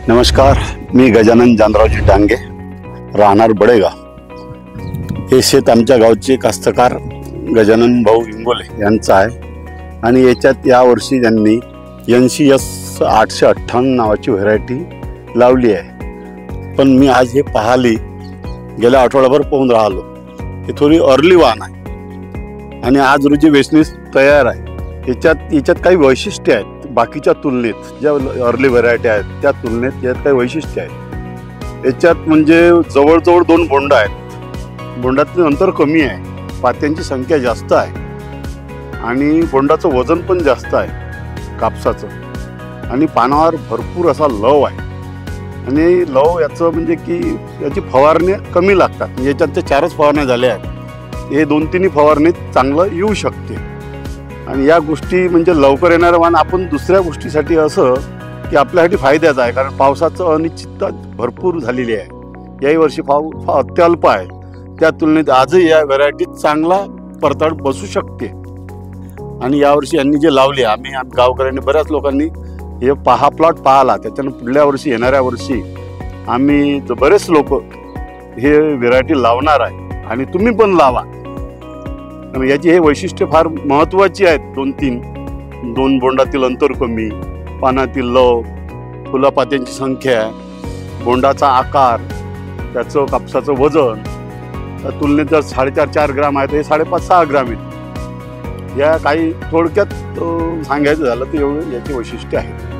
नमस्कार, मी गजानन जानरावजी डांगे, राहणार बडेगाव. हे शेत आमच्या गावचे कास्तकार गजानन भाऊ इंगोले यांचं आहे आणि याच्यात यावर्षी त्यांनी NCS 858 नावाची व्हरायटी लावली आहे. पण मी आज हे पाहिली, गेल्या आठवड्याभर पाहून राहिलो. हे थोडी अर्ली वाहन आहे आणि आज रोजी वेचणीस तयार आहे. याच्यात काही वैशिष्ट्ये आहेत बाकीच्या तुलनेत, ज्या अर्ली व्हरायटी आहेत त्या तुलनेत यात काही वैशिष्ट्य आहेत. याच्यात म्हणजे जवळजवळ 2 बोंड आहेत. बोंडातलं अंतर कमी आहे, पात्यांची संख्या जास्त आहे आणि बोंडाचं वजन पण जास्त आहे कापसाचं, आणि पानावर भरपूर असा लव आहे. आणि लव याचं म्हणजे की याची फवारणी कमी लागतात. याच्यात ते 4च फवारण्या झाल्या आहेत. हे 2-3 फवारणीत चांगलं येऊ शकते. आणि या गोष्टी म्हणजे लवकर येणारं वाण आपण दुसऱ्या गोष्टीसाठी असं की आपल्यासाठी फायद्याचं आहे, कारण पावसाचं अनिश्चितता भरपूर झालेली आहे. याही वर्षी अत्यल्प आहे. त्या तुलनेत आजही या व्हरायटीत चांगला परताळ बसू शकते. आणि यावर्षी यांनी जे लावले, आम्ही गावकऱ्यांनी बऱ्याच लोकांनी हे प्लॉट पाहिला. त्याच्यानं पुढल्या वर्षी येणाऱ्या वर्षी आम्ही बरेच लोक हे व्हरायटी लावणार आहे आणि तुम्ही पण लावा. आणि याची हे वैशिष्ट्य फार महत्त्वाची आहेत. 2 बोंडातील अंतर कमी, पानातील लव, फुलापात्यांची संख्या, बोंडाचा आकार, त्याचं कापसाचं वजन तुलनेत जर 4.5-4 ग्राम आहे तर हे 5.5-6 ग्राम आहेत. या काही थोडक्यात सांगायचं झालं तर एवढं याची वैशिष्ट्य आहे.